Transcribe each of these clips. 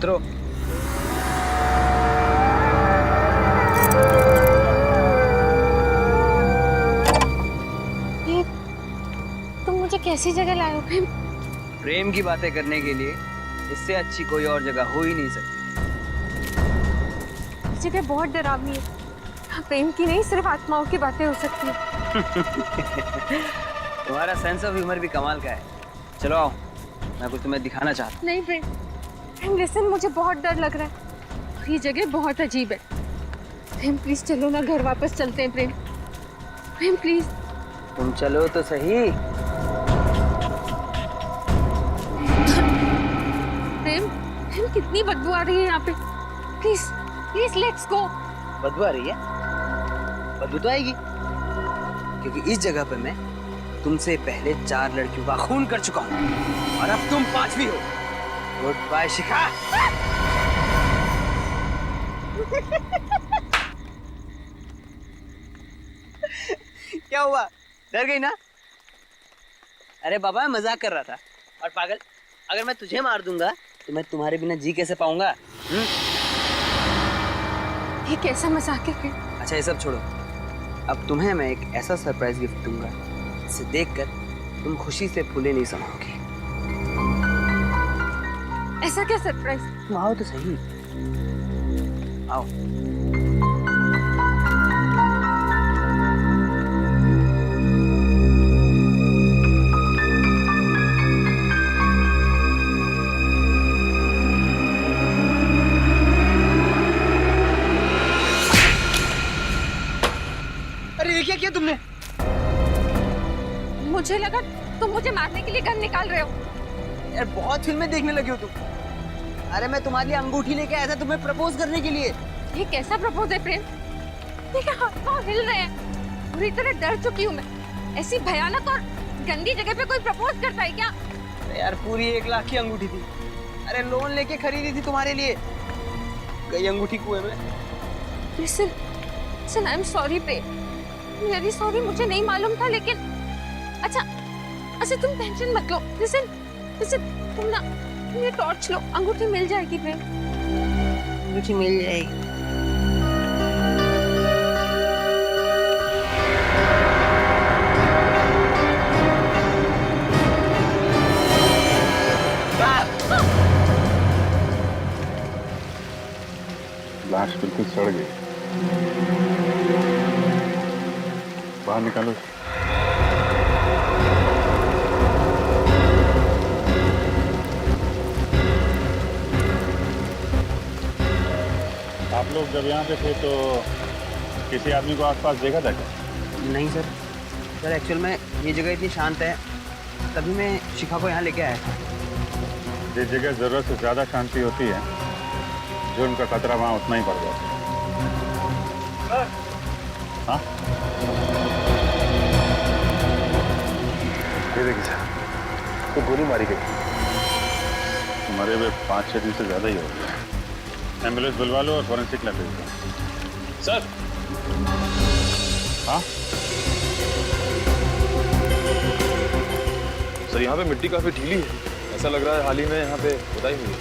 उतरो। ये तुम मुझे कैसी जगह लाए हो प्रेम? प्रेम की बातें करने के लिए इससे अच्छी कोई और जगह हो ही नहीं सकती। ये जगह बहुत डरावनी है। यहाँ प्रेम की नहीं, सिर्फ आत्माओं की बातें हो सकती है। तुम्हारा सेंस ऑफ ह्यूमर भी कमाल का है। चलो आओ, मैं कुछ तुम्हें दिखाना चाहता हूँ। नहीं प्रेम, प्रेम लिसन, मुझे बहुत डर लग रहा है और ये जगह बहुत अजीब है। प्रेम प्लीज चलो ना, घर वापस चलते हैं प्रेम। प्रेम प्लीज। तुम चलो तो सही। प्रेम, प्रेम कितनी बदबू आ रही है यहाँ पे। Please please let's go. बदबू आ रही है? बदबू तो आएगी, क्योंकि इस जगह पे मैं तुमसे पहले 4 लड़कियों का खून कर चुका हूँ और अब तुम 5वीं हो। गुड बाय शिखा। क्या हुआ, डर गई ना? अरे बाबा, मैं मजाक कर रहा था। और पागल, अगर मैं तुझे मार दूंगा तो मैं तुम्हारे बिना जी कैसे पाऊंगा? ये कैसा मजाक है प्रेम? अच्छा, ये सब छोड़ो। अब तुम्हें मैं एक ऐसा सरप्राइज गिफ्ट दूंगा जिसे देखकर तुम खुशी से फूले नहीं समाओगे। ऐसा क्या सरप्राइज? तुम आओ तो सही, आओ। अरे ये क्या किया तुमने? मुझे लगा तुम मुझे मारने के लिए गन निकाल रहे हो। यार बहुत फिल्में देखने लगी हो तुम। अरे मैं तुम्हारे लिए अंगूठी लेके आया था तुम्हें प्रपोज करने के लिए। ये कैसा प्रपोज है प्रेम? देखिए हाथ पांव हिल रहे हैं, पूरी तरह डर चुकी हूँ मैं। ऐसी भयानक और गंदी जगह पे कोई प्रपोज करता है क्या? अरे यार पूरी 1 लाख की अंगूठी थी। अरे लोन लेके खरीदी थी तुम्हारे लिए। गई अंगूठी कुएं में। Listen, listen, I am sorry Prem, very sorry, मुझे नहीं मालूम था। लेकिन अच्छा अच्छा तुम टेंशन मत लो। लिसन लिसन, तुम ना ये टॉर्च लो, अंगूठी मिल जाएगी प्रेम। अंगूठी मिल जाएगी। लाश बिल्कुल सड़ गई। बाहर निकालो। आप लोग जब यहाँ पे थे तो किसी आदमी को आसपास देखा था क्या? नहीं सर, सर एक्चुअल में ये जगह इतनी शांत है तभी मैं शिखा को यहाँ लेके आया था। जिस जगह जरूरत से ज्यादा शांति होती है, जो उनका खतरा वहाँ उतना ही बढ़ जाता है। हाँ? ये देखिए सर, तो गोली मारी गई। तुम्हारे वे 5-6 दिन से ज्यादा ही हो गया। एम्बुलेंस बुलवा लो और फॉरेंसिक लैब भेज दो। सर। हाँ? सर यहाँ पे मिट्टी काफी ढीली है, ऐसा लग रहा है हाल ही में यहाँ पे खुदाई हुई है।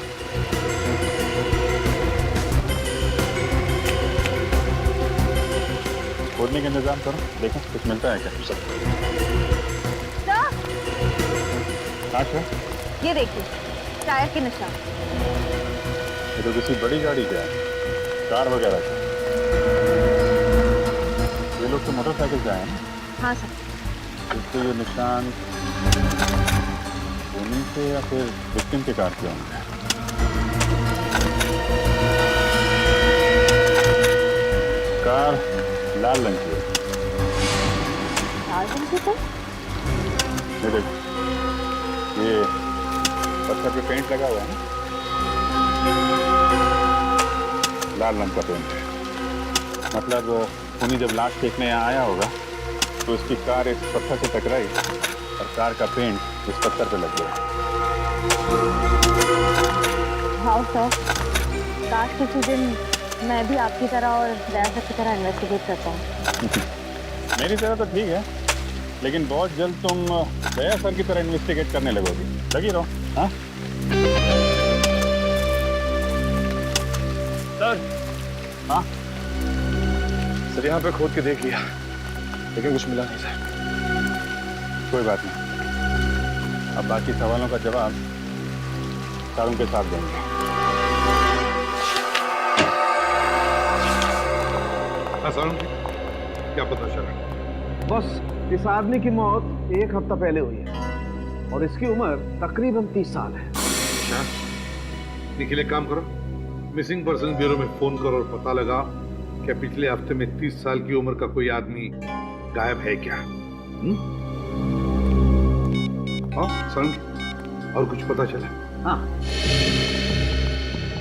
खोदने का इंतजाम करो, देखो कुछ मिलता है क्या? सर, हाँ सर। ये देखिए टायर के निशान। ये तो किसी बड़ी गाड़ी का है, कार वगैरह का। ये लोग तो मोटरसाइकिल से आए हैं। हाँ सर। इसको ये निशान उन्हीं से या फिर विक्टिम के कार के होंगे। कार लाल रंग की है। लाल रंग की? तो ये देखो, ये पत्थर पे पेंट लगा हुआ है ना, लाल रंग का पेंट है। मतलब उन्हीं जब लाश फेंकने यहाँ आया होगा तो उसकी कार इस पत्थर से टकराई और कार का पेंट इस पत्थर पे लग गया। हाँ सर, काश किसी दिन मैं भी आपकी तरह और दया की तरह इन्वेस्टिगेट करता हूँ। मेरी तरह तो ठीक है, लेकिन बहुत जल्द तुम दया सर की तरह इन्वेस्टिगेट करने लगोगी। लगी रहो। हाँ? सर। हाँ? सर यहाँ पे खोद के देख लिया, लेकिन कुछ मिला नहीं सर। कोई बात नहीं, अब बाकी सवालों का जवाब सर उनके साथ देंगे। क्या पता चला? बस इस आदमी की मौत 1 हफ्ता पहले हुई है और इसकी उम्र तकरीबन 30 साल है। अच्छा, निखिल एक काम करो, मिसिंग पर्सन ब्यूरो में फोन करो और पता लगा क्या पिछले हफ्ते में 30 साल की उम्र का कोई आदमी गायब है क्या? हाँ सर, और कुछ पता चला? हाँ,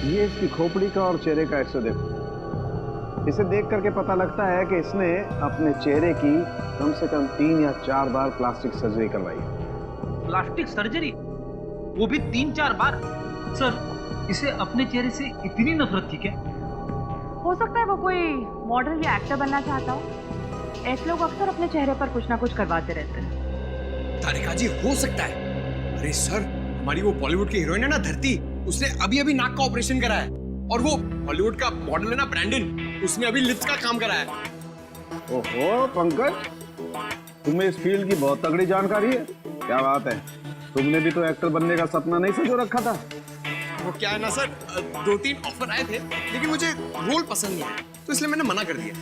ये इसकी खोपड़ी का और चेहरे का एक्सरे देखो। इसे देख करके पता लगता है कि इसने अपने चेहरे की कम से कम 3 या 4 बार प्लास्टिक सर्जरी करवाई है। Plastic surgery? वो भी 3-4 बार? सर, इसे अपने चेहरे से इतनी नफरत थी क्या? हो सकता है वो कोई मॉडल या एक्टर बनना चाहता हो। ऐसे लोग अक्सर अपने चेहरे पर कुछ ना कुछ करवाते रहते हैं। तारिका जी, हो सकता है। अरे सर, हमारी वो बॉलीवुड की हीरोइन है ना धरती, उसने अभी नाक का ऑपरेशन करा है। और वो हॉलीवुड का मॉडल है ना ब्रैंडन, उसने अभी लिप्स का काम करा है। ओहो पंकज, तुम्हें इस फील्ड की बहुत तगड़ी जानकारी है। क्या बात है, तुमने भी तो एक्टर बनने का सपना नहीं संजो रखा था? वो क्या है ना सर, 2-3 ऑफर आए थे, लेकिन मुझे रोल पसंद नहीं आया, तो इसलिए मैंने मना कर दिया।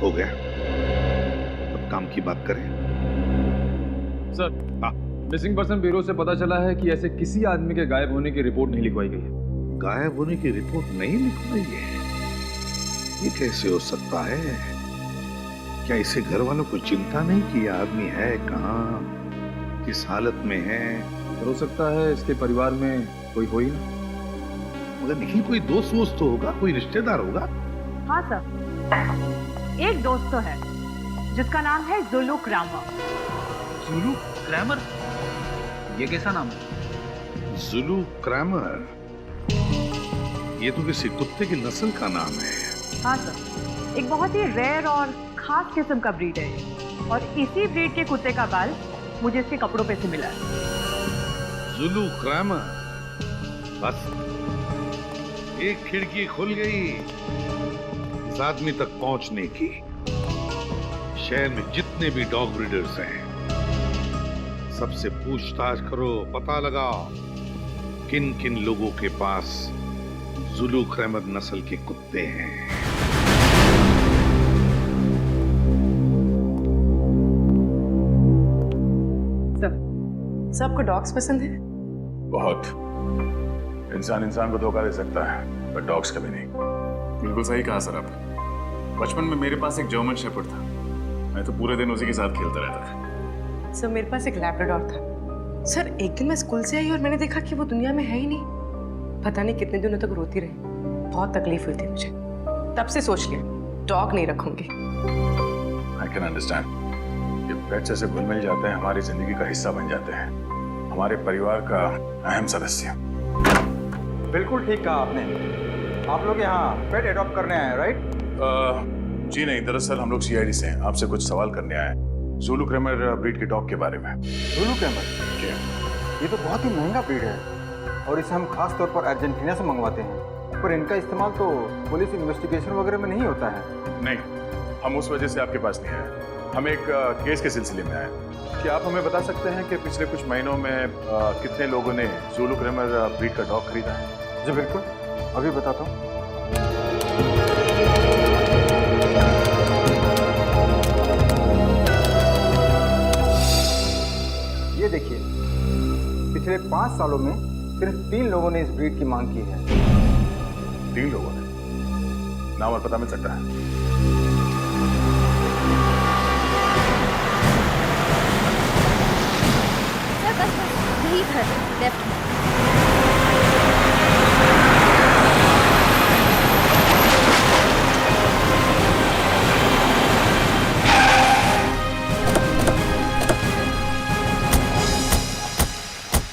हो गया, अब काम की बात करें। सर, मिसिंग पर्सन ब्यूरो से पता चला है कि ऐसे किसी आदमी के गायब होने की रिपोर्ट नहीं लिखवाई गई है। गायब होने की रिपोर्ट नहीं लिखवाई है? ये कैसे हो सकता है? क्या इसे घर वालों को चिंता नहीं कि यह आदमी है कहाँ, किस हालत में है? हो सकता है इसके परिवार में कोई हो ही ना। मगर निखिल, कोई दोस्त वोस्त तो होगा, कोई रिश्तेदार होगा। हाँ सर, एक दोस्त तो है जिसका नाम है जुलू क्रामर। जुलू क्रैमर? ये कैसा नाम है? जुलू क्रैमर? ये तो किसी कुत्ते की नस्ल का नाम है। हाँ सर, एक बहुत ही रेयर और खास किस्म का ब्रीड है ये। और इसी ब्रीड के कुत्ते का बाल मुझे इसके कपड़ों पे से मिला है। जुलू क्रैमर, बस एक खिड़की खुल गई इस आदमी तक पहुंचने की। शहर में जितने भी डॉग ब्रीडर्स हैं, सबसे पूछताछ करो, पता लगाओ किन किन लोगों के पास जुलू क्रैमर नस्ल के कुत्ते हैं। सबको डॉग्स पसंद है? बहुत। इंसान को धोखा दे सकता है, पर डॉग्स कभी नहीं। बिल्कुल सही कहा सर आप। बचपन में मेरे पास एक जर्मन शेपर्ड था, मैं तो पूरे दिन उसी के साथ खेलता रहता था। सर, मेरे पास एक लैब्राडोर था। सर, एक दिन मैं स्कूल से आई और मैंने देखा कि वो दुनिया में है ही नहीं। पता नहीं कितने दिनों तक रोती रही, बहुत तकलीफ हुई थी मुझे। तब से सोच लिया डॉग नहीं रखूंगी। I can understand. ये पेट्स ऐसे घुल मिल जाते हैं, हमारी जिंदगी का हिस्सा बन जाते हैं, हमारे परिवार का अहम सदस्य। बिल्कुल ठीक कहा आपने। आप लोग यहाँ पेट एडॉप्ट करने आए हैं, राइट? जी नहीं, दरअसल हम लोग CID से हैं, आपसे कुछ सवाल करने आए हैं जुलू क्रैमर ब्रीड के डॉग के बारे में। जुलू क्रैमर? ये तो बहुत ही महंगा ब्रीड है और इसे हम खास तौर पर अर्जेंटीना से मंगवाते हैं, पर इनका इस्तेमाल तो पुलिस इन्वेस्टिगेशन वगैरह में नहीं होता है। नहीं, हम उस वजह से आपके पास नहीं आए, हम एक केस के सिलसिले में आए। क्या आप हमें बता सकते हैं कि पिछले कुछ महीनों में कितने लोगों ने जुलू क्रैमर ब्रीड का डॉग खरीदा है? जी बिल्कुल, अभी बताता हूँ। ये देखिए, पिछले 5 सालों में सिर्फ 3 लोगों ने इस ब्रीड की मांग की है। 3 लोगों ने? नाम और पता मिल सकता है? सर बस यही घर लेफ्ट में।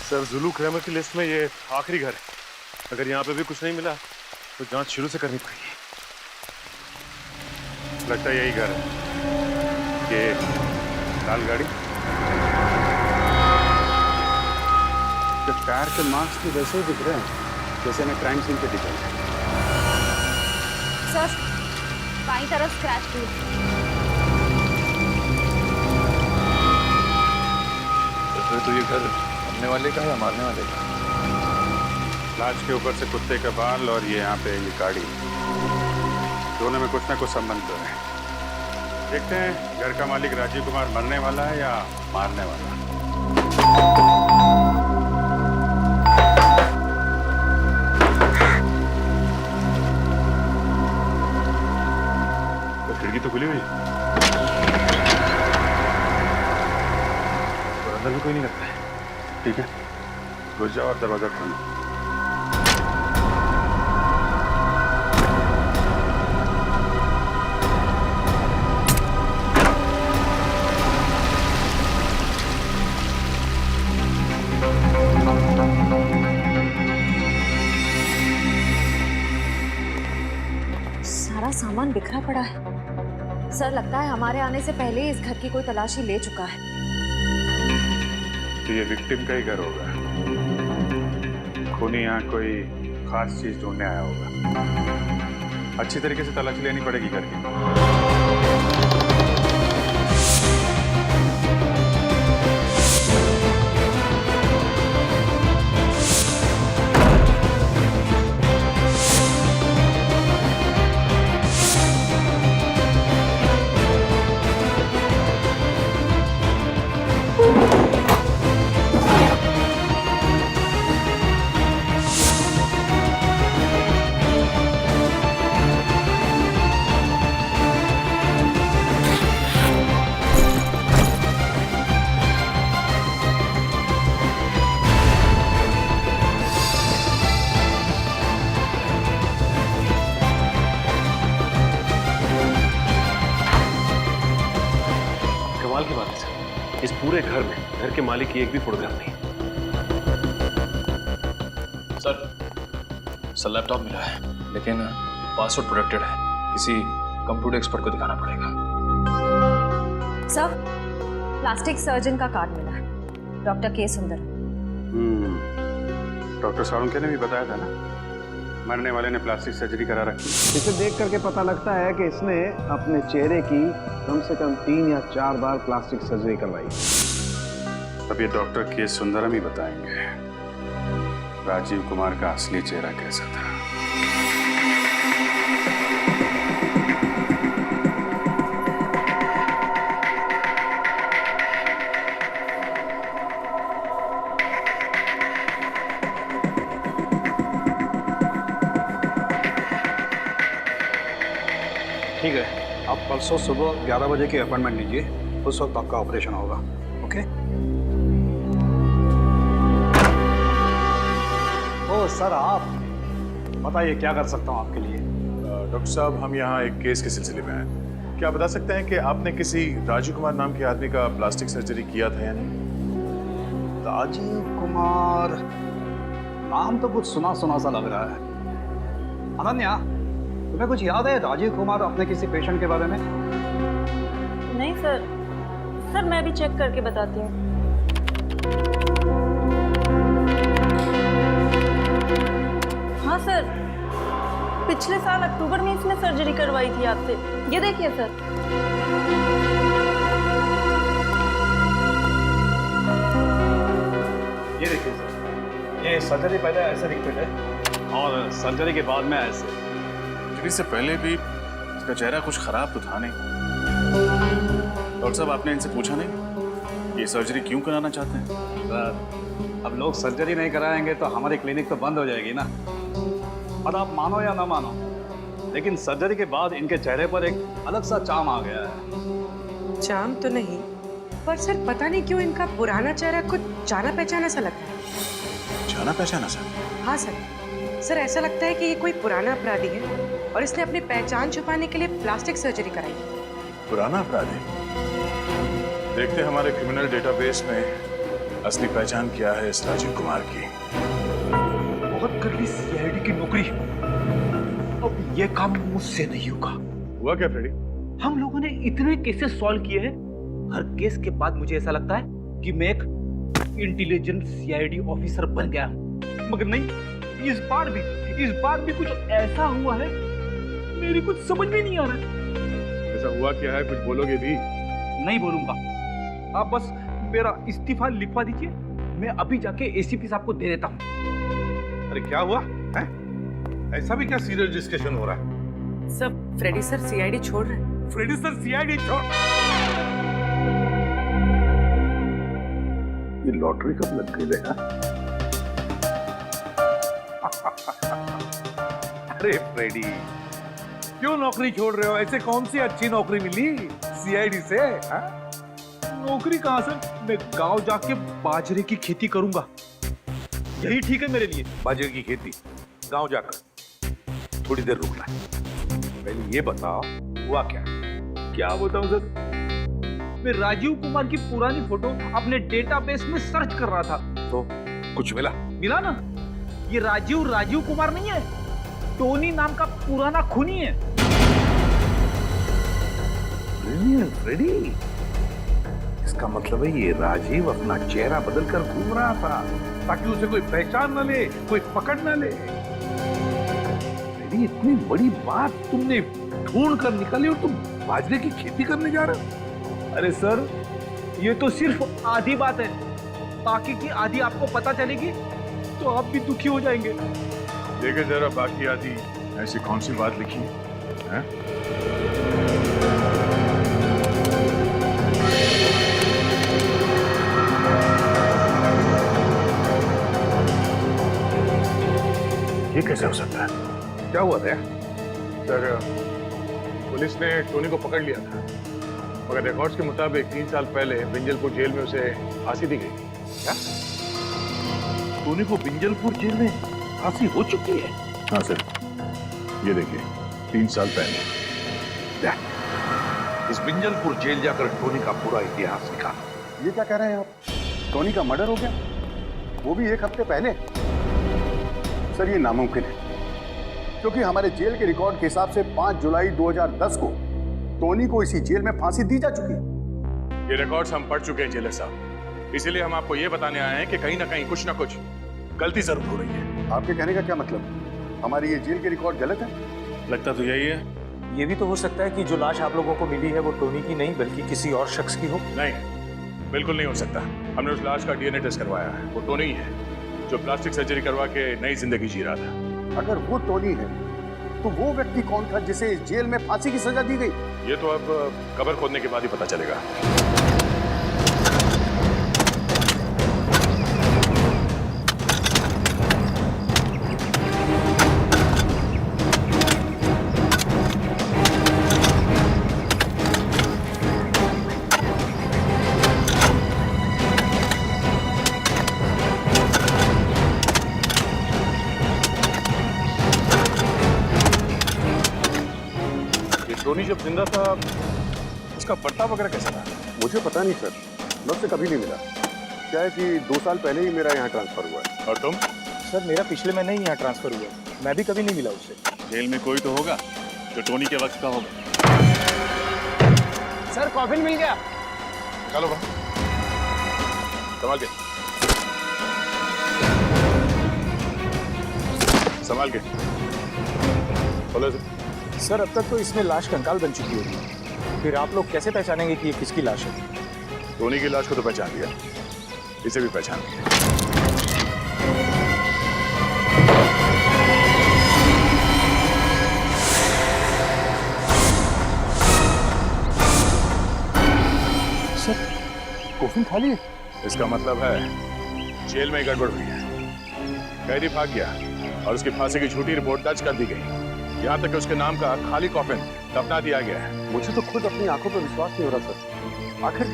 सर, जुलू क्रैमर की लिस्ट में ये आखिरी घर है। अगर यहाँ पे भी कुछ नहीं मिला तो जांच शुरू से करनी पड़ेगी। लगता है यही घर है। ये लाल गाड़ी, टायर के मार्क्स भी वैसे ही दिख रहे हैं। जैसे मैं क्राइम सीन पे दिखा। सर बाईं तरफ स्क्रैच हुई। तो ये घर हमने वाले का या मारने वाले का? लाश के ऊपर से कुत्ते का बाल और ये यहाँ पे ये गाड़ी, दोनों में कुछ ना कुछ संबंध तो है। देखते हैं घर का मालिक राजीव कुमार मरने वाला है या मारने वाला। तो खिड़की तो खुली हुई है और अंदर भी कोई नहीं लगता है। ठीक है, घुस जाओ और दरवाजा खोलो। सारा सामान बिखरा पड़ा है। सर लगता है हमारे आने से पहले ही इस घर की कोई तलाशी ले चुका है। तो ये विक्टिम का ही घर होगा। खूनी यहाँ कोई खास चीज ढूंढने आया होगा। अच्छी तरीके से तलाशी लेनी पड़ेगी घर की। कमाल की बात है सर, इस पूरे घर में घर के मालिक की एक भी फोटोग्राफ नहीं। सर लैपटॉप मिला है लेकिन पासवर्ड प्रोटेक्टेड है, किसी कंप्यूटर एक्सपर्ट को दिखाना पड़ेगा। सर प्लास्टिक सर्जन का कार्ड मिला है, डॉक्टर के सुंदर। डॉक्टर साळुंखे ने भी बताया था ना, मरने वाले ने प्लास्टिक सर्जरी करा रखी। इसे देख करके पता लगता है कि इसने अपने चेहरे की कम से कम 3 या 4 बार प्लास्टिक सर्जरी करवाई। अब ये डॉक्टर के सुंदरम ही बताएंगे राजीव कुमार का असली चेहरा कैसा था। ठीक है, आप परसों सुबह 11 बजे की अपॉइंटमेंट लीजिए, उस वक्त आपका ऑपरेशन होगा। ओके? ओ सर, आप बताइए क्या कर सकता हूँ आपके लिए। डॉक्टर साहब, हम यहाँ एक केस के सिलसिले में हैं। क्या आप बता सकते हैं कि आपने किसी राजीव कुमार नाम के आदमी का प्लास्टिक सर्जरी किया था या नहीं? राजीव कुमार नाम तो कुछ सुना सुना सा लग रहा है। अनन्या, तुम्हें कुछ याद है राजीव कुमार अपने किसी पेशेंट के बारे में? नहीं सर मैं भी चेक करके बताती हूँ। हाँ सर, पिछले साल अक्टूबर में इसने सर्जरी करवाई थी आपसे। ये देखिए सर। ये देखिए सर, ये सर्जरी पहले ऐसे दिखते थे और सर्जरी के बाद में ऐसे। सर्जरी से पहले भी इसका चेहरा कुछ खराब तो था नहीं। डॉक्टर साहब, आपने इनसे पूछा नहीं ये सर्जरी क्यों कराना चाहते हैं? सर, अब लोग सर्जरी नहीं कराएंगे तो हमारी क्लिनिक तो बंद हो जाएगी ना। और आप मानो या ना मानो, लेकिन सर्जरी के बाद इनके चेहरे पर एक अलग सा चार्म आ गया है। चार्म तो नहीं, पर सर पता नहीं क्यों इनका पुराना चेहरा कुछ जाना पहचाना सा लगता है। जाना पहचाना सा? हाँ सर ऐसा लगता है कि ये कोई पुराना अपराधी है और इसने अपनी पहचान छुपाने के लिए प्लास्टिक सर्जरी कराई। पुराना अपराधी? देखते हैं हमारे क्रिमिनल डेटाबेस में असली पहचान क्या है इस राजीव कुमार की। बहुत कर ली सीआईडी की नौकरी, अब ये काम मुझसे नहीं होगा। हुआ क्या फ्रेडी? हम लोगों ने इतने केसेस सॉल्व किए हैं, हर केस के बाद मुझे ऐसा लगता है कि मैं एक इंटेलिजेंट सीआईडी ऑफिसर बन गया हूं। मगर नहीं, इस बार भी कुछ ऐसा हुआ है, मेरी कुछ समझ में नहीं आ रहा है। ऐसा हुआ क्या है, कुछ बोलोगे भी? नहीं बोलूंगा, आप बस मेरा इस्तीफा लिखवा दीजिए, मैं अभी जाके एसीपी साहब को दे देता हूँ। अरे क्या हुआ है? ऐसा भी क्या सीरियस डिस्कशन हो रहा है? सब फ्रेडी सर सीआईडी छोड़ रहे हैं। फ्रेडी सर सीआईडी छोड़? ये लॉटरी कब लग गई है? अरे फ्रेडी, क्यों नौकरी छोड़ रहे हो? ऐसे कौन सी अच्छी नौकरी मिली सीआईडी से? नौकरी कहाँ सर, मैं गांव जाके बाजरे की खेती करूंगा, यही ठीक है मेरे लिए। बाजरे की खेती गांव जाकर? थोड़ी देर रुकना, पहले ये बताओ हुआ क्या? क्या बताऊं सर, मैं राजीव कुमार की पुरानी फोटो अपने डेटाबेस में सर्च कर रहा था। तो कुछ मिला? मिला ना, ये राजीव कुमार नहीं है, टोनी नाम का पुराना खूनी है। फ्रेडी, इसका मतलब है ये राजीव अपना चेहरा बदल कर घूम रहा था ताकि उसे कोई पहचान न ले, कोई पकड़ न ले। फ्रेडी, इतनी बड़ी बात तुमने ढूंढ कर निकाली और तुम बाजरे की खेती करने जा रहे हो? अरे सर, ये तो सिर्फ आधी बात है, बाकी की आधी आपको पता चलेगी तो आप भी दुखी हो जाएंगे। देखिए जरा बाकी आदि ऐसी कौन सी बात लिखी है? ये कैसे हो सकता है? क्या हुआ था? सर, पुलिस ने टोनी को पकड़ लिया था, मगर रिकॉर्ड्स के मुताबिक 3 साल पहले बिंजलपुर जेल में उसे फांसी दी गई। क्या? टोनी को बिंजलपुर जेल में फांसी हो चुकी है? हाँ सर, ये देखिए 3 साल पहले। इस बिंजलपुर जेल जाकर टोनी का पूरा इतिहास निकालो। ये क्या कह रहे हैं आप? टोनी का मर्डर हो गया, वो भी 1 हफ्ते पहले? सर, ये नामुमकिन है, क्योंकि हमारे जेल के रिकॉर्ड के हिसाब से 5 जुलाई 2010 को टोनी को इसी जेल में फांसी दी जा चुकी है। ये रिकॉर्ड्स हम पढ़ चुके हैं जेलर साहब, इसीलिए हम आपको ये बताने आए हैं कि कहीं ना कहीं कुछ ना कुछ गलती जरूर हो रही है। आपके कहने का क्या मतलब? हमारी ये जेल के रिकॉर्ड गलत है? लगता तो यही है। ये भी तो हो सकता है कि जो लाश आप लोगों को मिली है वो टोनी की नहीं बल्कि किसी और शख्स की हो। नहीं, बिल्कुल नहीं हो सकता। हमने उस लाश का डीएनए टेस्ट करवाया है, वो टोनी ही है जो प्लास्टिक सर्जरी करवा के नई जिंदगी जी रहा था। अगर वो टोनी है तो वो व्यक्ति कौन था जिसे इस जेल में फांसी की सजा दी गई? ये तो अब कब्र खोदने के बाद ही पता चलेगा। टोनी जब जिंदा था उसका बर्ताव वगैरह कैसा था? मुझे पता नहीं सर, मैं उससे कभी नहीं मिला। क्या है कि 2 साल पहले ही मेरा यहाँ ट्रांसफर हुआ है। और तुम? सर, मेरा पिछले महीने ही यहाँ ट्रांसफर हुआ, मैं भी कभी नहीं मिला उससे। जेल में कोई तो होगा जो टोनी के वक्त का होगा। सर, कॉफिन मिल गया। चलो बा, संभाल के, संभाल के बोलो सर, अब तक तो इसमें लाश कंकाल बन चुकी होगी, फिर आप लोग कैसे पहचानेंगे कि ये किसकी लाश है? टोनी की लाश को तो पहचान लिया, इसे भी पहचान लिया। सर, कॉफिन खाली है? इसका मतलब है जेल में गड़बड़ हुई है, कैदी भाग गया और उसकी फांसी की झूठी रिपोर्ट दर्ज कर दी गई। यहाँ तक कि उसके नाम का खाली कॉफिन दफना दिया गया है। मुझे तो खुद अपनी आंखों पर विश्वास नहीं हो रहा सर। आखिर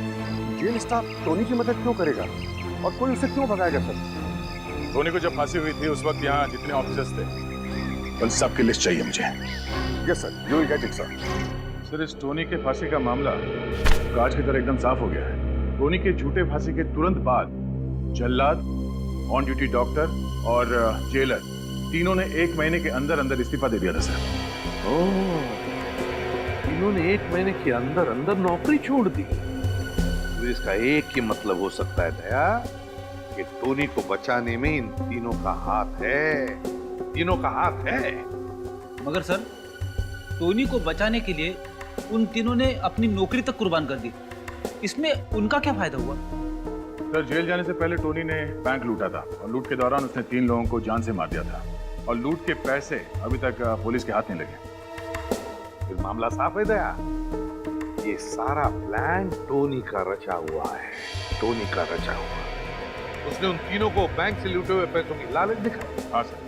जेल स्टाफ टोनी की मदद क्यों करेगा और कोई उसे क्यों भगाएगा सर? टोनी को जब फांसी हुई थी उस वक्त यहाँ जितने ऑफिसर्स थे उन सब की लिस्ट चाहिए मुझे। Yes sir, you will get it sir. Sir, इस टोनी के फांसी का मामला कांच की तरह एकदम साफ हो गया है। टोनी के झूठे फांसी के तुरंत बाद जल्लाद, ऑन ड्यूटी डॉक्टर और जेलर तीनों ने 1 महीने के अंदर अंदर इस्तीफा दे दिया था सर। ओह, तीनों ने 1 महीने के अंदर अंदर नौकरी छोड़ दी। तो इसका एक ही मतलब हो सकता है दया कि टोनी को बचाने में इन तीनों का हाथ है। तीनों का हाथ है। मगर सर, टोनी को बचाने के लिए उन तीनों ने अपनी नौकरी तक कुर्बान कर दी। इसमें उनका क्या फायदा हुआ? सर, जेल जाने से पहले टोनी ने बैंक लूटा था और लूट के दौरान उसने 3 लोगों को जान से मार दिया था और लूट के पैसे अभी तक पुलिस के हाथ नहीं लगे। फिर मामला साफ है दया। ये सारा प्लान टोनी का रचा हुआ है, टोनी का रचा हुआ। उसने उन तीनों को बैंक से लूटे हुए पैसों की लालच दिखाई। हाँ सर,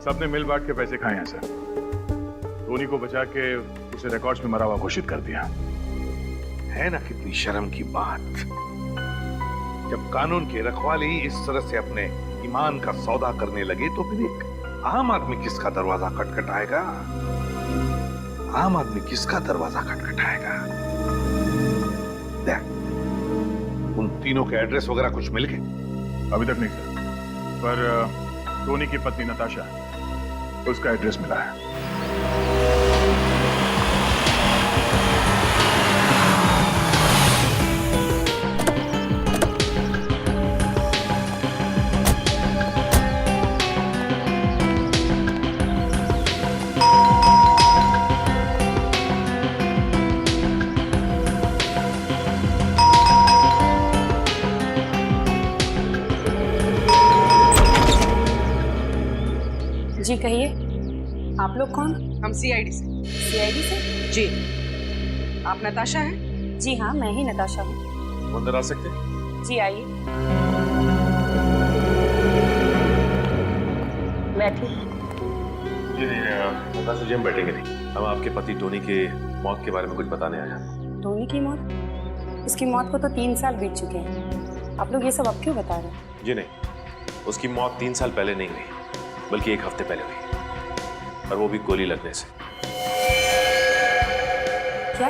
सबने मिल बांट के पैसे खाए हैं सर। टोनी को बचा के उसे रिकॉर्ड्स में मरा हुआ घोषित कर दिया। है ना कितनी शर्म की बात। जब कानून की रखवाली इस तरह से अपने ईमान का सौदा करने लगे तो फिर एक आम आदमी किसका दरवाजा खटखटाएगा? आम आदमी किसका दरवाजा खटखटाएगा? देख, उन तीनों के एड्रेस वगैरह कुछ मिल गए? अभी तक नहीं सर, पर टोनी की पत्नी नताशा, उसका एड्रेस मिला है। जी कहिए, आप लोग कौन? हम सीआईडी से। सीआईडी से? जी। आप नताशा हैं? जी हाँ, मैं ही नताशा हूँ। अंदर आ सकते हैं? जी आइए, बैठिए। जी नहीं, नताशा जी हम बैठेंगे नहीं। हम आपके पति टोनी के मौत के बारे में कुछ बताने आए हैं। टोनी की मौत? उसकी मौत को तो 3 साल बीत चुके हैं। आप लोग ये सब अब क्यों बता रहे हैं? जी नहीं, उसकी मौत 3 साल पहले नहीं हुई, बल्कि 1 हफ्ते पहले हुई, और वो भी गोली लगने से। क्या?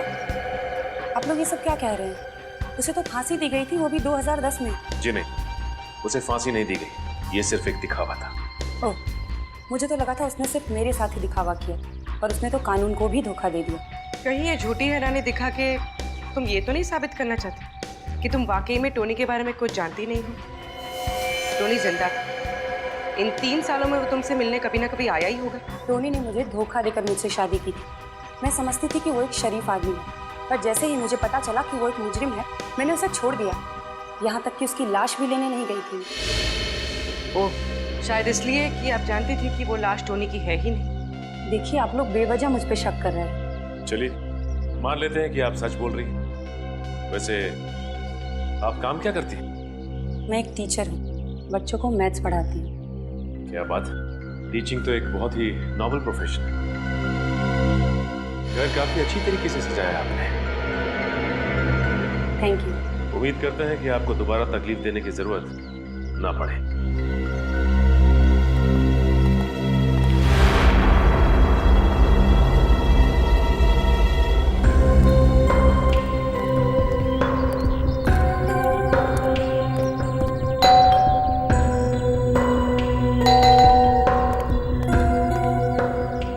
आप लोग ये सब क्या कह रहे हैं? उसे तो फांसी दी गई थी, वो भी 2010 में। जी नहीं, उसे फांसी नहीं दी गई, ये सिर्फ एक दिखावा था। ओह, मुझे तो लगा था उसने सिर्फ मेरे साथ ही दिखावा किया, पर उसने तो कानून को भी धोखा दे दिया। कहीं ये झूठी हैरानी दिखा के तुम ये तो नहीं साबित करना चाहती कि तुम वाकई में टोनी के बारे में कुछ जानती नहीं हो? टोनी जिंदा था। इन 3 सालों में वो तुमसे मिलने कभी ना कभी आया ही होगा। टोनी ने मुझे धोखा देकर मुझसे शादी की थी। मैं समझती थी कि वो एक शरीफ आदमी है, पर जैसे ही मुझे पता चला कि वो एक मुजरिम है, मैंने उसे छोड़ दिया। यहाँ तक कि उसकी लाश भी लेने नहीं गई थी। ओह, शायद इसलिए कि आप जानती थी कि वो लाश टोनी की है ही नहीं। देखिए, आप लोग बेवजह मुझ पे शक कर रहे हैं। चलिए, मान लेते हैं कि आप सच बोल रही हैं। वैसे आप काम क्या करती हैं? मैं एक टीचर हूँ, बच्चोबच्चों को मैथ्स पढ़ाती हूँ। क्या बात, टीचिंग तो एक बहुत ही नॉबल प्रोफेशन है। घर काफी अच्छी तरीके से सजाया आपने। Thank you. उम्मीद करते हैं कि आपको दोबारा तकलीफ देने की जरूरत ना पड़े।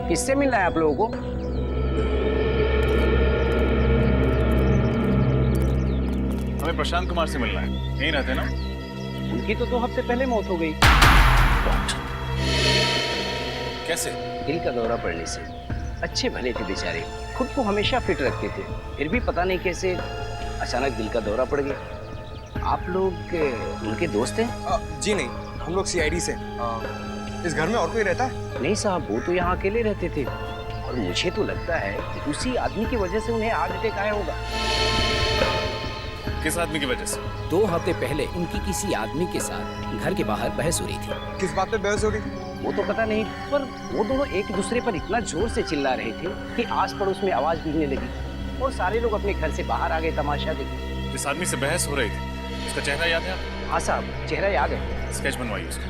किससे मिलना है आप लोगों को? हमें प्रशांत कुमार से मिलना है, यहीं रहते ना? उनकी तो 2 हफ्ते पहले मौत हो गई। कैसे? दिल का दौरा पड़ने से। अच्छे भले थे बेचारे, खुद को हमेशा फिट रखते थे, फिर भी पता नहीं कैसे अचानक दिल का दौरा पड़ गया। आप लोग उनके दोस्त हैं? जी नहीं, हम लोग सीआईडी से। इस घर में और कोई रहता है? नहीं साहब, वो तो यहाँ अकेले रहते थे और मुझे तो लगता है कि उसी आदमी की वजह से उन्हें हार्ट अटैक आया होगा। किस आदमी की वजह से? 2 हफ्ते पहले इनकी किसी आदमी के साथ घर के बाहर बहस हो रही थी। किस बात पे बहस हो रही थी? वो तो पता नहीं, पर वो दोनों एक दूसरे पर इतना जोर से चिल्ला रहे थे कि आस पड़ोस में आवाज गूंजने लगी और सारे लोग अपने घर से बाहर आ गए तमाशा देखने। जिस आदमी से बहस हो रही थी, उसका चेहरा याद है? हाँ साहब, चेहरा याद है। स्केच बनवाइए उसका।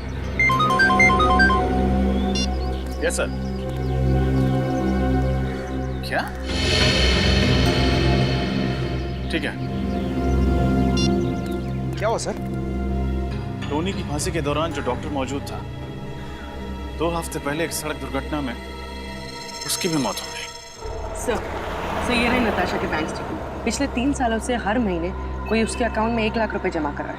Yes sir. क्या? ठीक है। क्या हुआ सर? टोनी की फांसी के दौरान जो डॉक्टर मौजूद था, 2 हफ्ते पहले एक सड़क दुर्घटना में उसकी भी मौत हो गई। सर ये रहे नताशा के बैंक स्टेटमेंट। पिछले 3 सालों से हर महीने कोई उसके अकाउंट में 1 लाख रुपए जमा कर रहा है।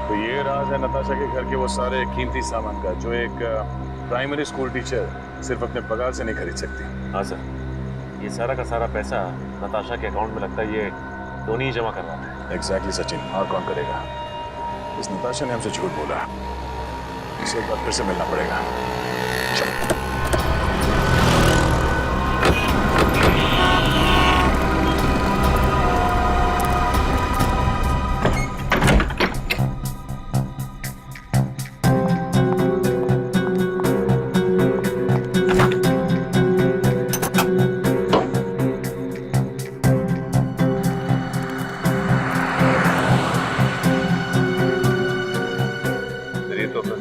तो ये ये राज है नताशा के घर के वो सारे कीमती सामान का जो एक प्राइमरी स्कूल टीचर सिर्फ अपने पगार से नहीं खरीद सकती। हाँ सर, ये सारा का सारा पैसा नताशा के अकाउंट में लगता है ये टोनी ही जमा कर रहा है। एग्जैक्टली सचिन, और कौन करेगा? इस नताशा ने हमसे झूठ बोला, इसे एक बार फिर से मिलना पड़ेगा। चलो।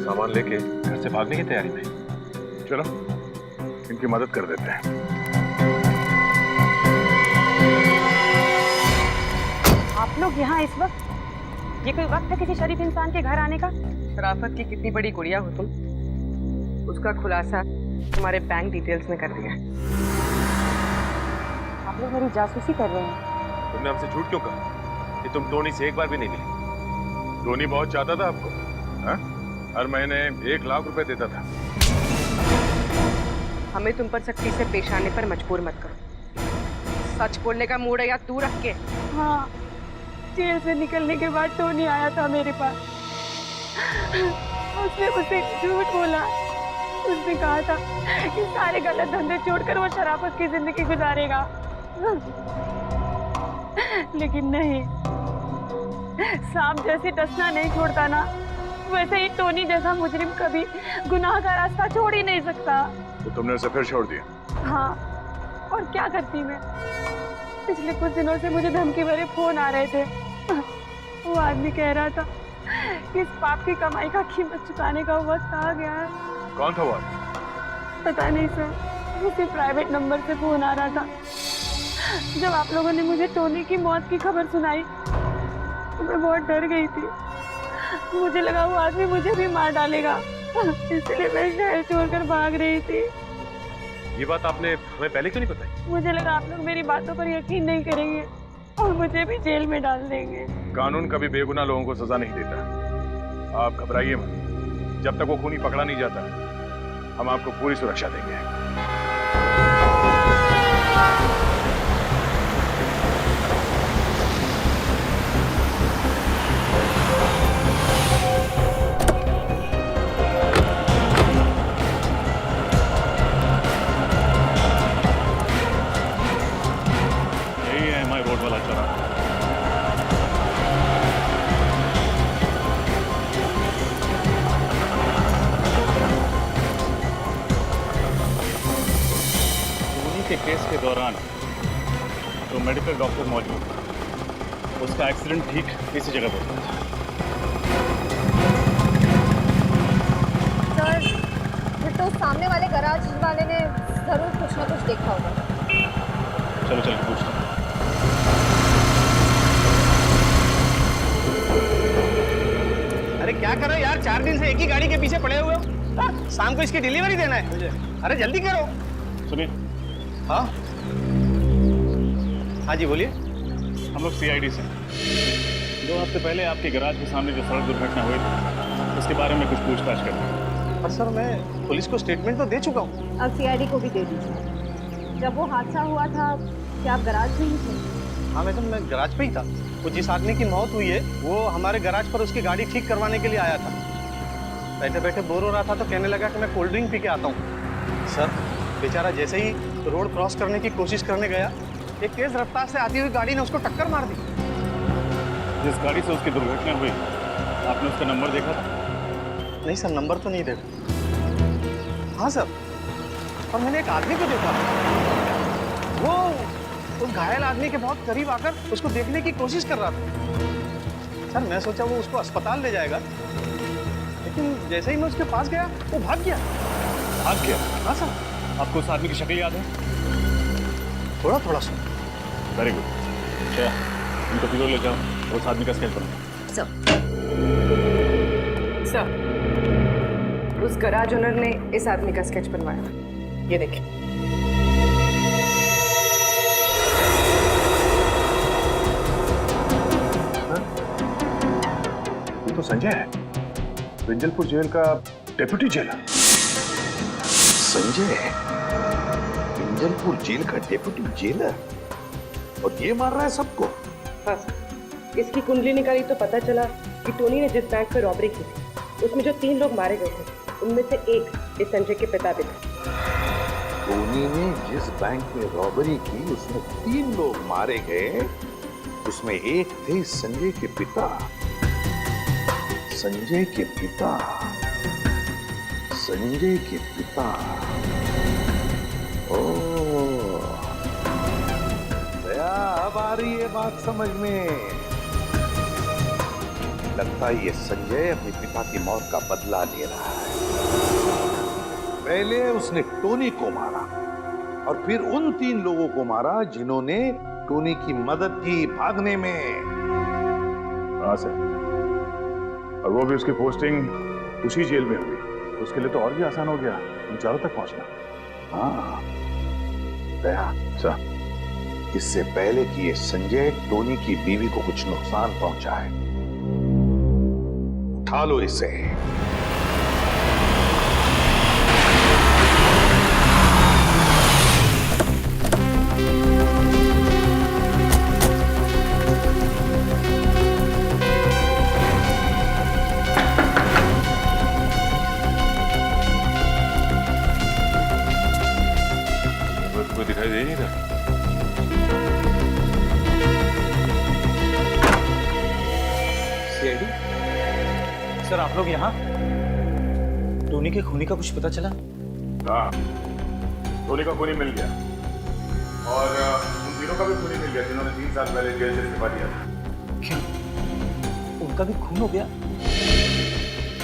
सामान लेके घर से भागने की तैयारी में। चलो इनकी मदद कर देते हैं। आप लोग यहाँ इस वक्त? ये कोई वक्त है किसी शरीफ इंसान के घर आने का? शराफत की कितनी बड़ी गुड़िया हो तुम, उसका खुलासा तुम्हारे बैंक डिटेल्स में कर दिया। आप लोग मेरी जासूसी कर रहे हैं। तुमने हमसे झूठ क्यों कहा कि तुम टोनी से एक बार भी नहीं मिली? टोनी बहुत चाहता था आपको, हाँ? हर महीने 1 लाख रुपए देता था। हमें तुम पर सख्ती से पेश आने पर मजबूर मत करो। सच बोलने का मूड है या तू रख के? हाँ, जेल से निकलने के बाद टोनी आया था मेरे पास। उसने मुझसे झूठ बोला। उसने कहा था कि सारे गलत धंधे छोड़कर वो शराफत की जिंदगी गुजारेगा, लेकिन नहीं। सांप जैसे डसना नहीं छोड़ता ना, वैसे ही टोनी जैसा मुजरिम कभी गुनाह का रास्ता छोड़ ही नहीं सकता। तो तुमने उसे फिर छोड़ दिया? हाँ, और क्या करती मैं? पिछले कुछ दिनों से मुझे धमकी भरे फोन आ रहे थे। वो आदमी कह रहा था कि इस पाप की कमाई का कीमत चुकाने का वक्त आ गया है। कौन था वो? पता नहीं सर, किसी प्राइवेट नंबर से फोन आ रहा था। जब आप लोगों ने मुझे टोनी की मौत की खबर सुनाई तो मैं बहुत डर गई थी। मुझे लगा वो आदमी मुझे भी मार डालेगा, इसलिए मैं शहर छोड़कर भाग रही थी। ये बात आपने हमें पहले क्यों नहीं बताई? मुझे लगा आप लोग मेरी बातों पर यकीन नहीं करेंगे और मुझे भी जेल में डाल देंगे। कानून कभी बेगुनाह लोगों को सजा नहीं देता। आप घबराइए मत, जब तक वो खूनी पकड़ा नहीं जाता हम आपको पूरी सुरक्षा देंगे। यही है हमारे रोड वाला चौराहा। के केस के दौरान तो मेडिकल डॉक्टर मौजूद था, उसका एक्सीडेंट ठीक इसी जगह पर हुआ था। सर, फिर तो सामने वाले गैराज वाले ने जरूर कुछ ना कुछ देखा होगा। चलो चल के पूछते हैं। अरे क्या कर रहे हो यार, 4 दिन से एक ही गाड़ी के पीछे पड़े हुए हो। शाम को इसकी डिलीवरी देना है मुझे। अरे जल्दी करो। सुनिए। हाँ हाँ जी बोलिए। हम लोग सीआईडी से 2 हफ्ते पहले आपके गैराज के सामने जो सड़क दुर्घटना हुई थी उसके बारे में कुछ पूछताछ करते हैं। पर सर मैं पुलिस को स्टेटमेंट तो दे चुका हूँ। अब सीआईडी को भी दे दीजिए। जब वो हादसा हुआ था क्या आप गैराज में ही थे? हाँ मैडम, मैं गैराज पे ही था। वो जिस आदमी की मौत हुई है वो हमारे गैराज पर उसकी गाड़ी ठीक करवाने के लिए आया था। बैठे बैठे बोर हो रहा था तो कहने लगा कि मैं कोल्ड ड्रिंक पी के आता हूँ। सर बेचारा जैसे ही रोड क्रॉस करने की कोशिश करने गया, एक तेज रफ्तार से आती हुई गाड़ी ने उसको टक्कर मार दी। जिस गाड़ी से उसकी दुर्घटना हुई आपने उसका नंबर देखा था? नहीं सर, नंबर तो नहीं देखा। हाँ सर, और मैंने एक आदमी को देखा, वो उस घायल आदमी के बहुत करीब आकर उसको देखने की कोशिश कर रहा था। सर मैं सोचा वो उसको अस्पताल ले जाएगा, लेकिन जैसे ही मैं उसके पास गया वो भाग गया। भाग गया? हाँ सर। आपको उस आदमी की शक्ल याद है? थोड़ा थोड़ा सा। Very good. अच्छा, इनको पीरो ले जाओ और उस आदमी का स्केच बनाओ। सर, उस गैराज ओनर ने इस आदमी का स्केच बनवाया। ये देखिए। ये तो संजय है। विंजलपुर जेल का डेप्यूटी जेलर। संजय विंजलपुर जेल का डेप्यूटी जेलर, और ये मार रहा है सबको। हाँ सर, इसकी कुंडली निकाली तो पता चला कि टोनी ने जिस बैंक में रॉबरी की थी उसमें जो 3 लोग मारे गए थे उनमें से एक इस संजय के पिता भी थे। टोनी ने जिस बैंक में रॉबरी की उसमें 3 लोग मारे गए, उसमें एक थे संजय के पिता। संजय के पिता, संजय के पिता। ओह, दया, अब आ रही है बात समझ में। लगता है ये संजय अपने पिता की मौत का बदला ले रहा है। पहले उसने टोनी को मारा और फिर उन 3 लोगों को मारा जिन्होंने टोनी की मदद की भागने में। हाँ सर, और वो भी उसकी पोस्टिंग उसी जेल में हुई, उसके लिए तो और भी आसान हो गया उन चारों तक पहुंचना। हाँ दया सर, इससे पहले कि ये संजय टोनी की बीवी को कुछ नुकसान पहुंचाए, उठा लो इसे। कोई दिखाई दे नहीं रहा। सीआईडी सर, आप लोग यहाँ? टोनी के खूनी का कुछ पता चला? हाँ, टोनी का खूनी मिल गया, और उन तीनों का भी खूनी मिल गया जिन्होंने 3 साल पहले जेल से छिपा दिया था। क्या उनका भी खून हो गया?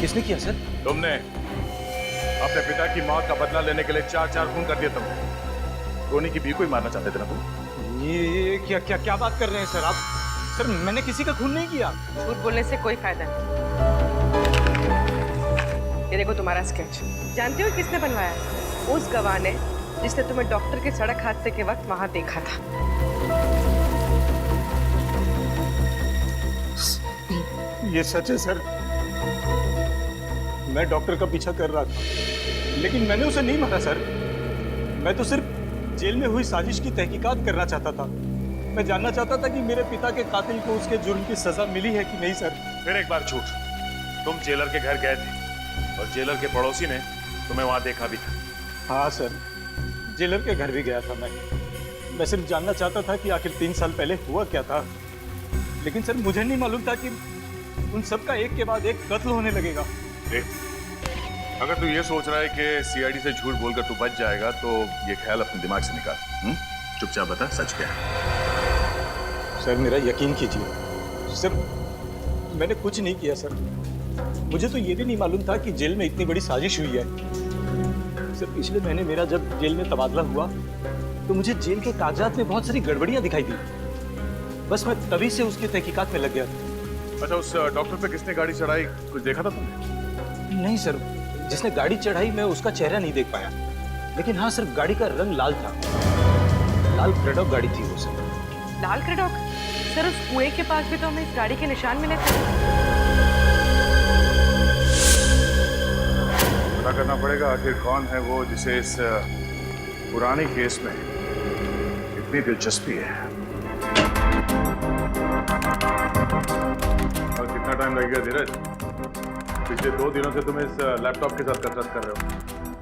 किसने किया सर? तुमने अपने पिता की मौत का बदला लेने के लिए 4 खून कर दिए तुमने। टोनी की बीवी को ही मारना चाहते थे ना तुम? ये क्या बात कर रहे हैं सर आप? सर मैंने किसी का खून नहीं किया। झूठ बोलने से कोई फायदा नहीं। ये देखो तुम्हारा स्केच। जानते हो किसने बनवाया? उस गवाह ने जिसने तुम्हें डॉक्टर के सड़क हादसे के वक्त वहां देखा था। ये सच है सर, मैं डॉक्टर का पीछा कर रहा था, लेकिन मैंने उसे नहीं मारा सर। मैं तो सिर्फ जेल में हुई साजिश की तहकीकात करना चाहता था। मैं जानना चाहता था कि मेरे पिता के कातिल को उसके जुर्म की सजा मिली है कि नहीं सर। फिर एक बार झूठ। तुम जेलर के घर गए थे और जेलर के पड़ोसी ने तुम्हें वहां देखा भी था। हाँ सर, जेलर के घर भी गया था मैं सिर्फ जानना चाहता था कि आखिर 3 साल पहले हुआ क्या था। लेकिन सर मुझे नहीं मालूम था कि उन सब का एक के बाद एक कत्ल होने लगेगा। अगर तू ये सोच रहा है कि सीआईडी से झूठ बोलकर तू बच जाएगा तो ये ख्याल अपने दिमाग से निकाल। चुपचाप बता सच क्या है। सर मेरा यकीन कीजिए सर, मैंने कुछ नहीं किया सर। मुझे तो ये भी नहीं मालूम था कि जेल में इतनी बड़ी साजिश हुई है। सर पिछले महीने मेरा जब जेल में तबादला हुआ तो मुझे जेल के कागजात में बहुत सारी गड़बड़ियां दिखाई दी। बस मैं तभी से उसकी तहकीकात में लग गया था। अच्छा, उस डॉक्टर पे किसने गाड़ी चढ़ाई, कुछ देखा था तुमने? नहीं सर, जिसने गाड़ी चढ़ाई मैं उसका चेहरा नहीं देख पाया, लेकिन हाँ सर गाड़ी का रंग लाल था। लाल क्रेडॉक गाड़ी थी वो सर। लाल क्रेडॉक? सर उस कुएं के पास भी तो हमें इस गाड़ी के निशान मिले थे। पता करना पड़ेगा आखिर कौन है वो जिसे इस पुराने केस में इतनी दिलचस्पी है। और कितना टाइम लगेगा धीरज? पिछले 2 दिनों से तुम इस लैपटॉप के साथ कसरत कर रहे हो,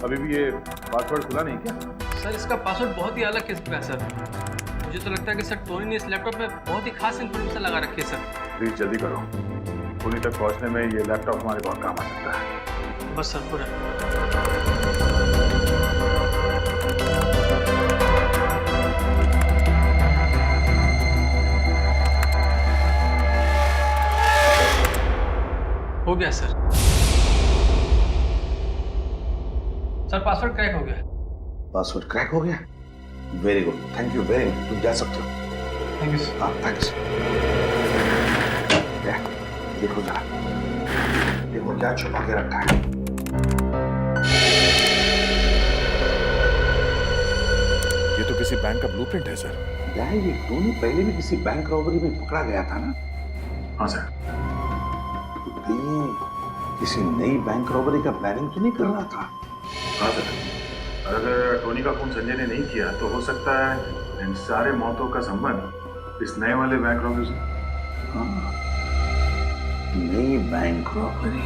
अभी भी ये पासवर्ड खुला नहीं क्या? सर इसका पासवर्ड बहुत ही अलग किस्म का है सर। मुझे तो लगता है कि सर टोनी ने इस लैपटॉप में बहुत ही खास इन्फॉर्मेशन लगा रखी है सर। प्लीज जल्दी करो, टोनी तक पहुंचने में ये लैपटॉप हमारे बहुत काम आ सकता है। बस सर पूरा। हो गया सर। सर पासवर्ड क्रैक हो गया। पासवर्ड क्रैक हो गया? Very good, thank you very much. तुम जा सकते हो। Thank you sir. हाँ थैंक्स। देखो जरा, देखो क्या छुपा के रखा है। ये तो किसी बैंक का ब्लूप्रिंट है सर। ये टोनी पहले भी किसी बैंक रॉबरी में पकड़ा गया था ना? हाँ सर। किसी नई बैंक रॉबरी का प्लानिंग तो नहीं कर रहा था? हाँ सर, अगर टोनी का फोन संजय ने नहीं किया तो हो सकता है इन सारे मौतों का संबंध इस नए वाले बैंक रॉबरी से। हाँ, नई बैंक रॉबरी,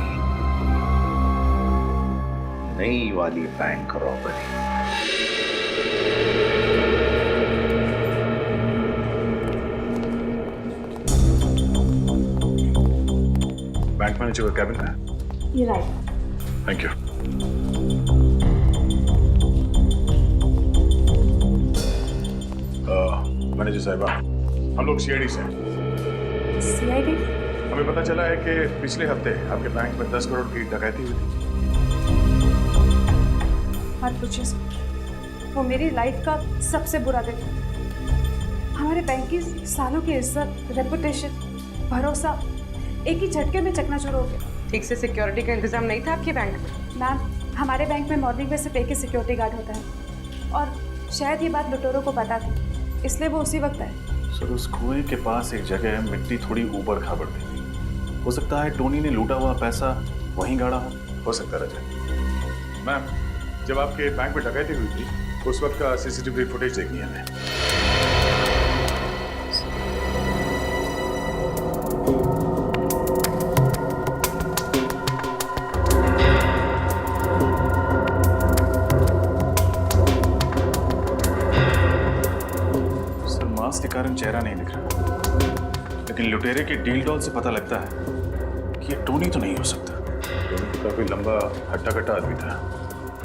नई वाली बैंक रॉबरी। बैंक मैनेजर का कैबिन है। ये राइट। Thank you. मैनेजर साहिबा, हम लोग सीआईडी से हैं। सीआईडी? हमें पता चला है कि पिछले हफ्ते आपके बैंक में 10 करोड़ की डकैती हुई थी। मत पूछिए सर, वो मेरी लाइफ का सबसे बुरा दिन है। हमारे बैंक की सालों की इज्जत, रेपुटेशन, भरोसा एक ही झटके में चकनाचूर हो गया। ठीक से सिक्योरिटी का इंतजाम नहीं था आपके बैंक में? मैम, हमारे बैंक में मॉर्निंग में सिर्फ एक ही सिक्योरिटी गार्ड होता है और शायद ये बात लुटेरों को पता थी, इसलिए वो उसी वक्त आए। सर, उस कुएं के पास एक जगह मिट्टी थोड़ी ऊबड़ खाबड़ थी। हो सकता है टोनी ने लूटा हुआ पैसा वहीं गाड़ा हो सकता है। रजत मैम, जब आपके बैंक में डकैती हुई थी उस वक्त का सीसीटीवी फुटेज देखनी है हमें। सर, मास्क के कारण चेहरा नहीं दिख रहा, लेकिन लुटेरे के डील डॉल से पता लगता है कि ये टोनी तो नहीं हो सकता। टोनी तो काफी लंबा हट्टा कट्टा आदमी था,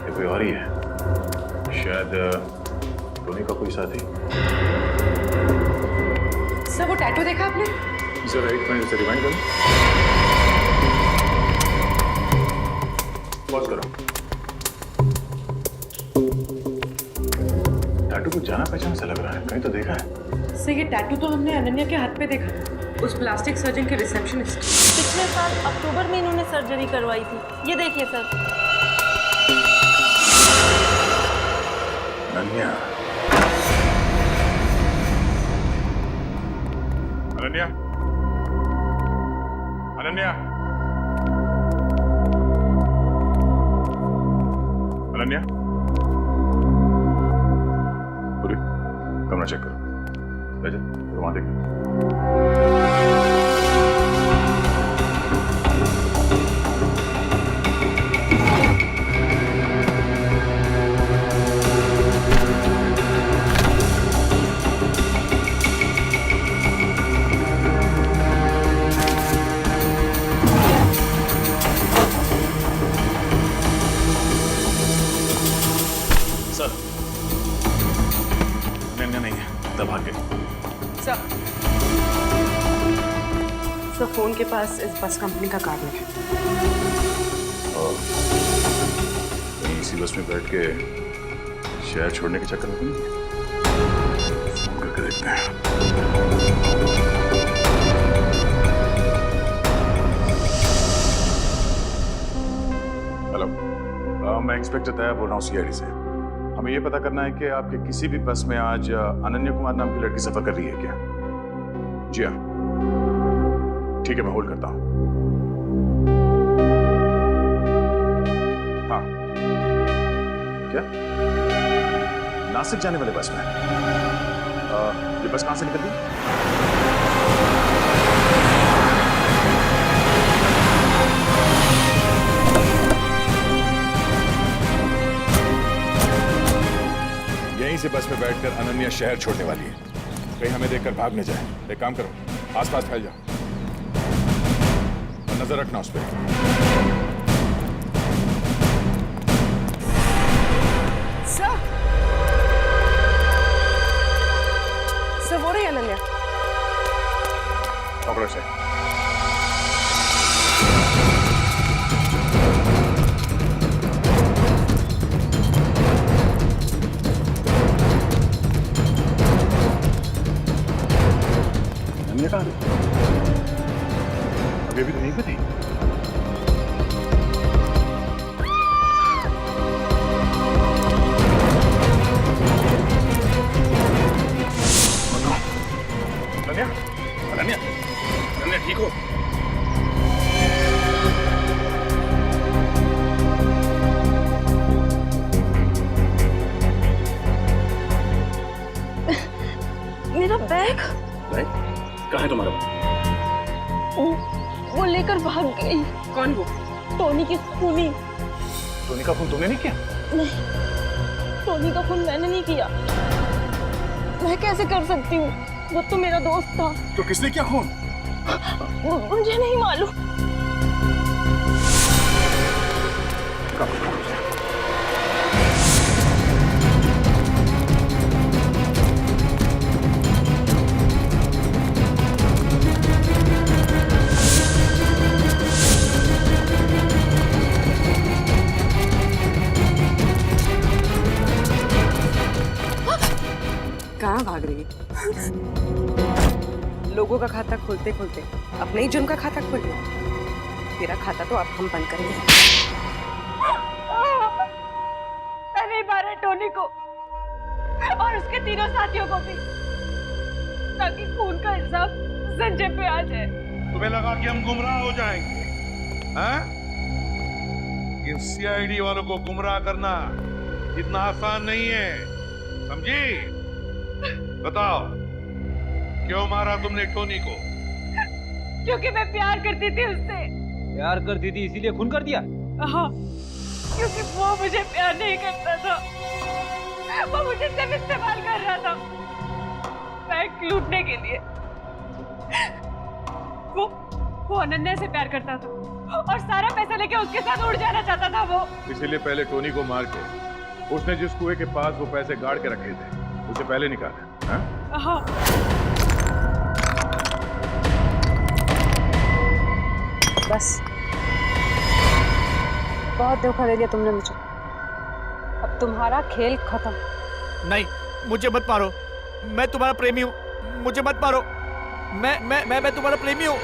ये कोई और ही है। शायद टोनी का कोई साथी। सर, वो टैटू देखा आपने? सर, एक मिनट से रिवाइंड करो। पॉज करो। टैटू को जाना पहचाना सा लग रहा है, कहीं तो देखा है। सर, ये टैटू तो हमने अनन्या के हाथ पे देखा था, उस प्लास्टिक सर्जन के रिसेप्शनिस्ट। पिछले साल अक्टूबर में इन्होंने सर्जरी करवाई थी। ये देखिए सर। अनन्या, अनन्या, अनन्या, अनन्या, पूरी कमरा चेक करो। ले जा, वहां देख। सर, अनन्या नहीं है, तब भाग गई। सर, फोन के पास इस बस कंपनी का कार्ड है। और कहीं इसी बस में बैठ के शहर छोड़ने के चक्कर में नहीं? फोन करके देखते हैं। हेलो, मैं इंस्पेक्टर तैयार बोल रहा हूँ सीआईडी से। हमें ये पता करना है कि आपके किसी भी बस में आज अनन्या कुमार नाम की लड़की सफर कर रही है क्या? जी हाँ, ठीक है, मैं होल्ड करता हूँ। हाँ, क्या नासिक जाने वाले बस में? ये बस कहाँ से निकलती है? यहीं से बस में बैठकर अनन्या शहर छोड़ने वाली है। कहीं हमें देखकर भाग न जाए। एक काम करो, आसपास फैल जाओ और नजर रखना उस पर। सर, वो रही अनन्या। पकड़ो से। अनन्या कहाँ गई? अभी तो नहीं पे थी। है तुम्हारे पास? वो लेकर भाग गई। कौन वो? टोनी की खूनी। टोनी का खून तुमने नहीं किया? नहीं, टोनी का खून मैंने नहीं किया। मैं कैसे कर सकती हूँ? वो तो मेरा दोस्त था। तो किसने किया खून? मुझे नहीं मालूम। कहाँ भाग रही है? लोगों का खाता खोलते खोलते अपने ही जुर्म का खाता खोल लिया। तेरा खाता तो अब हम बंद करेंगे। मैं नहीं मारा टोनी को और उसके तीनों साथियों को भी, ताकि खून का हिसाब संजय पे आ जाए। तुम्हें लगा कि हम गुमराह हो जाएंगे? हाँ? इन सीआईडी वालों को गुमराह करना इतना आसान नहीं है, समझी? बताओ, क्यों मारा तुमने टोनी को? क्योंकि मैं प्यार करती थी उससे। प्यार करती थी इसीलिए खून कर दिया? हाँ, क्योंकि वो मुझे प्यार नहीं करता था, वो मुझे सिर्फ इस्तेमाल कर रहा था बैंक लूटने के लिए। वो अनन्या से प्यार करता था और सारा पैसा लेके उसके साथ उड़ जाना चाहता था वो। इसीलिए पहले टोनी को मार के उसने जिस कुएं के पास वो पैसे गाड़ के रखे थे उसे पहले निकाला। हाँ? हाँ। बस बहुत धोखा दे दिया तुमने मुझे। अब तुम्हारा खेल खत्म। नहीं, मुझे मत मारो, मैं तुम्हारा प्रेमी हूँ, मुझे मत मारो। मैं तुम्हारा प्रेमी हूँ।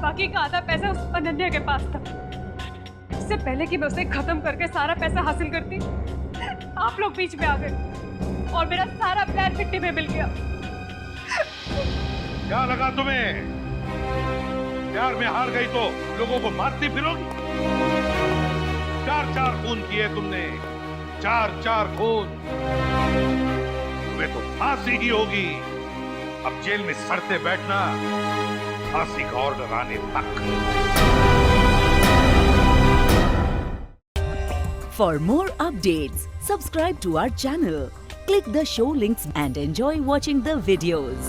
बाकी का आधा पैसा उस अनन्या के पास था। इससे पहले कि मैं उसे खत्म करके सारा पैसा हासिल करती, आप लोग बीच में आ गए और मेरा सारा प्लान मिट्टी में मिल गया। क्या लगा तुम्हें? प्यार में हार गई तो लोगों को मारती फिरोगी? 4 खून किए तुमने, 4 खून। तुम्हें तो फांसी ही होगी। अब जेल में सड़ते बैठना, फांसी का ऑर्डर आने तक। For more updates, subscribe to our channel, click the show links and enjoy watching the videos.